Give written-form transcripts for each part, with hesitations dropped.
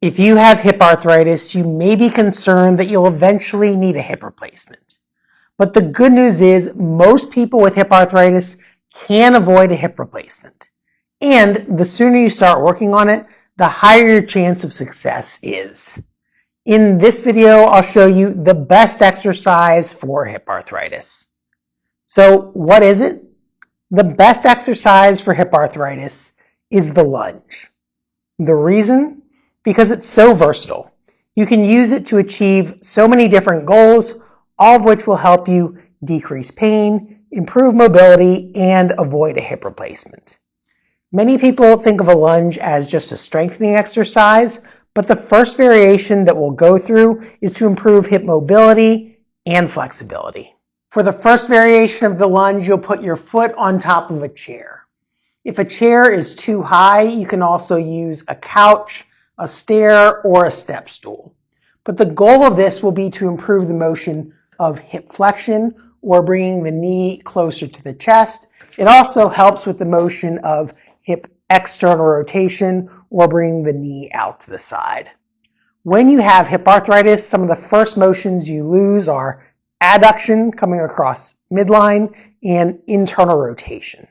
If you have hip arthritis, you may be concerned that you'll eventually need a hip replacement. But the good news is most people with hip arthritis can avoid a hip replacement. And the sooner you start working on it, the higher your chance of success is. In this video, I'll show you the best exercise for hip arthritis. So what is it? The best exercise for hip arthritis is the lunge. The reason? Because it's so versatile. You can use it to achieve so many different goals, all of which will help you decrease pain, improve mobility, and avoid a hip replacement. Many people think of a lunge as just a strengthening exercise, but the first variation that we'll go through is to improve hip mobility and flexibility. For the first variation of the lunge, you'll put your foot on top of a chair. If a chair is too high, you can also use a couch, a stair, or a step stool. But the goal of this will be to improve the motion of hip flexion or bringing the knee closer to the chest. It also helps with the motion of hip external rotation or bringing the knee out to the side. When you have hip arthritis, some of the first motions you lose are adduction coming across midline and internal rotation.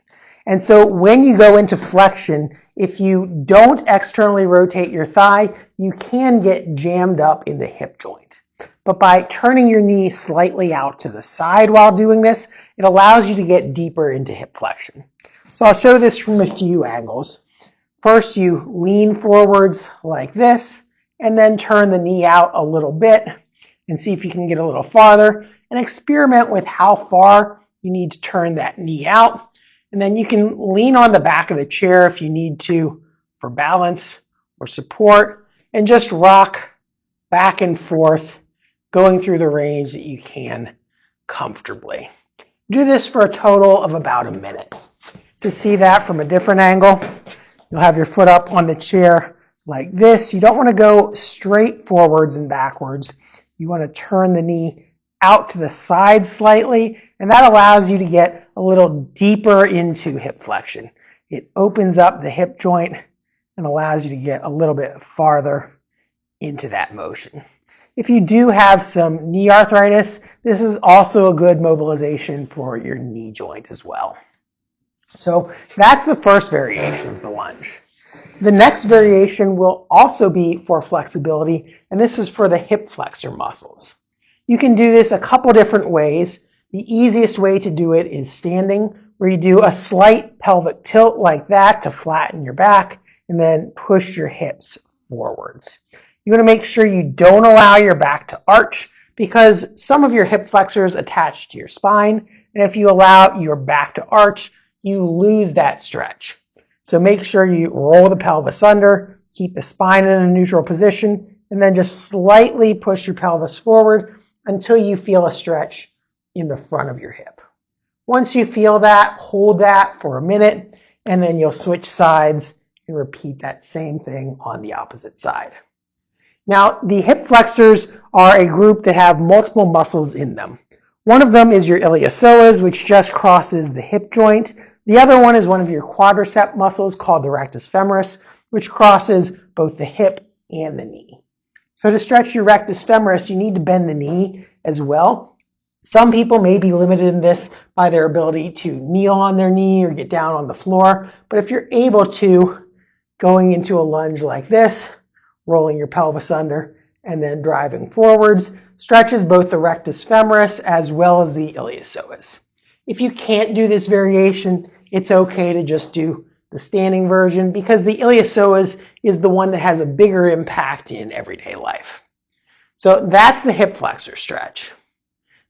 And so when you go into flexion, if you don't externally rotate your thigh, you can get jammed up in the hip joint. But by turning your knee slightly out to the side while doing this, it allows you to get deeper into hip flexion. So I'll show this from a few angles. First, you lean forwards like this, and then turn the knee out a little bit and see if you can get a little farther, and experiment with how far you need to turn that knee out. And then you can lean on the back of the chair if you need to for balance or support, and just rock back and forth, going through the range that you can comfortably. Do this for a total of about a minute. To see that from a different angle, you'll have your foot up on the chair like this. You don't want to go straight forwards and backwards. You want to turn the knee out to the side slightly, and that allows you to get a little deeper into hip flexion. It opens up the hip joint and allows you to get a little bit farther into that motion. If you do have some knee arthritis, this is also a good mobilization for your knee joint as well. So that's the first variation of the lunge. The next variation will also be for flexibility, and this is for the hip flexor muscles. You can do this a couple different ways. The easiest way to do it is standing, where you do a slight pelvic tilt like that to flatten your back and then push your hips forwards. You want to make sure you don't allow your back to arch, because some of your hip flexors attach to your spine, and if you allow your back to arch, you lose that stretch. So make sure you roll the pelvis under, keep the spine in a neutral position, and then just slightly push your pelvis forward until you feel a stretch in the front of your hip. Once you feel that, hold that for a minute, and then you'll switch sides and repeat that same thing on the opposite side. Now, the hip flexors are a group that have multiple muscles in them. One of them is your iliopsoas, which just crosses the hip joint. The other one is one of your quadricep muscles called the rectus femoris, which crosses both the hip and the knee. So to stretch your rectus femoris, you need to bend the knee as well. Some people may be limited in this by their ability to kneel on their knee or get down on the floor. But if you're able to, going into a lunge like this, rolling your pelvis under and then driving forwards, stretches both the rectus femoris as well as the iliopsoas. If you can't do this variation, it's okay to just do the standing version, because the iliopsoas is the one that has a bigger impact in everyday life. So that's the hip flexor stretch.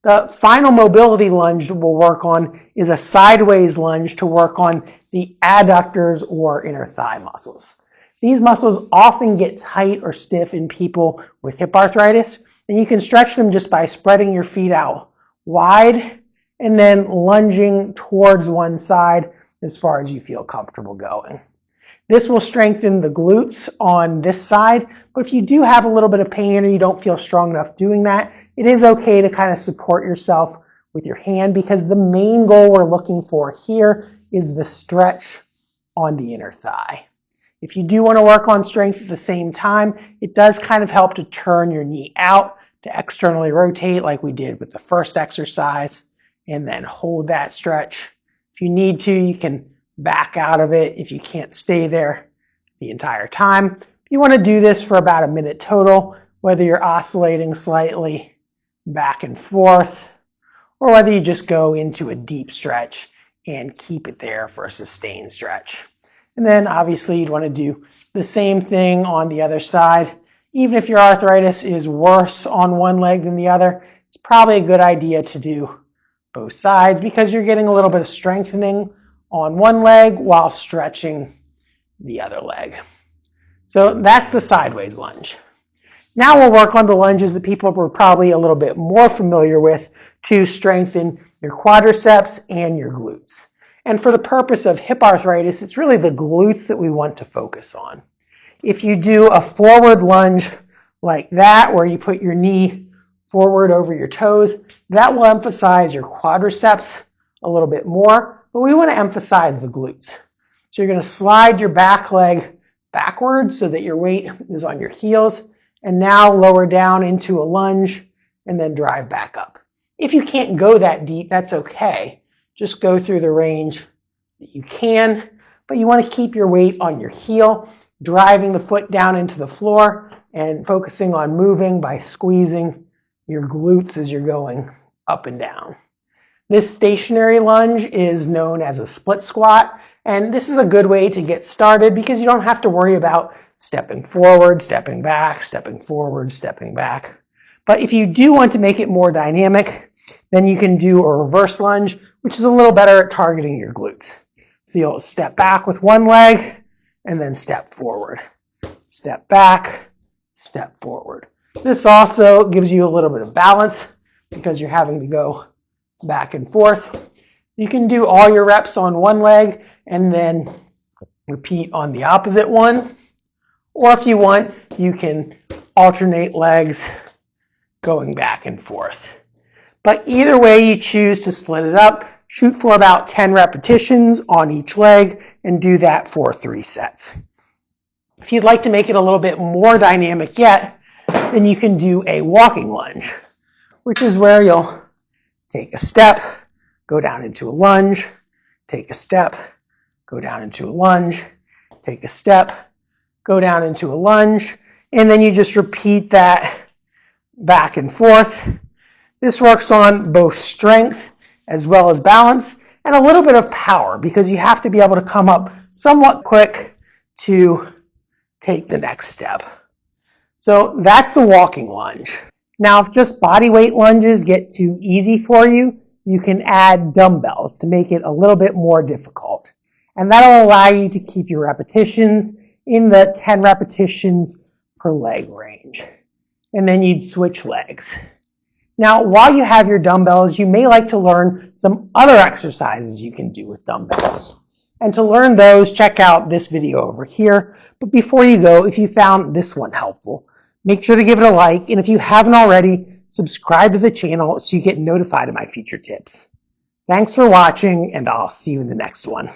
The final mobility lunge that we'll work on is a sideways lunge to work on the adductors or inner thigh muscles. These muscles often get tight or stiff in people with hip arthritis, and you can stretch them just by spreading your feet out wide and then lunging towards one side as far as you feel comfortable going. This will strengthen the glutes on this side, but if you do have a little bit of pain or you don't feel strong enough doing that, it is okay to kind of support yourself with your hand, because the main goal we're looking for here is the stretch on the inner thigh. If you do want to work on strength at the same time, it does kind of help to turn your knee out to externally rotate like we did with the first exercise, and then hold that stretch. If you need to, you can back out of it if you can't stay there the entire time. You want to do this for about a minute total, whether you're oscillating slightly back and forth, or whether you just go into a deep stretch and keep it there for a sustained stretch. And then obviously you'd want to do the same thing on the other side. Even if your arthritis is worse on one leg than the other, it's probably a good idea to do both sides because you're getting a little bit of strengthening on one leg while stretching the other leg. So that's the sideways lunge. Now we'll work on the lunges that people were probably a little bit more familiar with to strengthen your quadriceps and your glutes. And for the purpose of hip arthritis, it's really the glutes that we want to focus on. If you do a forward lunge like that, where you put your knee forward over your toes, that will emphasize your quadriceps a little bit more, but we want to emphasize the glutes. So you're going to slide your back leg backwards so that your weight is on your heels, and now lower down into a lunge and then drive back up. If you can't go that deep, that's okay. Just go through the range that you can, but you want to keep your weight on your heel, driving the foot down into the floor and focusing on moving by squeezing your glutes as you're going up and down. This stationary lunge is known as a split squat, and this is a good way to get started because you don't have to worry about stepping forward, stepping back, stepping forward, stepping back. But if you do want to make it more dynamic, then you can do a reverse lunge, which is a little better at targeting your glutes. So you'll step back with one leg and then step forward. Step back, step forward. This also gives you a little bit of balance because you're having to go back and forth. You can do all your reps on one leg and then repeat on the opposite one. Or if you want, you can alternate legs going back and forth. But either way you choose to split it up, shoot for about 10 repetitions on each leg and do that for 3 sets. If you'd like to make it a little bit more dynamic yet, then you can do a walking lunge, which is where you'll take a step, go down into a lunge, take a step, go down into a lunge, take a step, go down into a lunge, and then you just repeat that back and forth. This works on both strength as well as balance and a little bit of power because you have to be able to come up somewhat quick to take the next step. So that's the walking lunge. Now, if just body weight lunges get too easy for you, you can add dumbbells to make it a little bit more difficult. And that'll allow you to keep your repetitions in the 10 repetitions per leg range. And then you'd switch legs. Now, while you have your dumbbells, you may like to learn some other exercises you can do with dumbbells. And to learn those, check out this video over here. But before you go, if you found this one helpful, make sure to give it a like. And if you haven't already, subscribe to the channel so you get notified of my future tips. Thanks for watching, and I'll see you in the next one.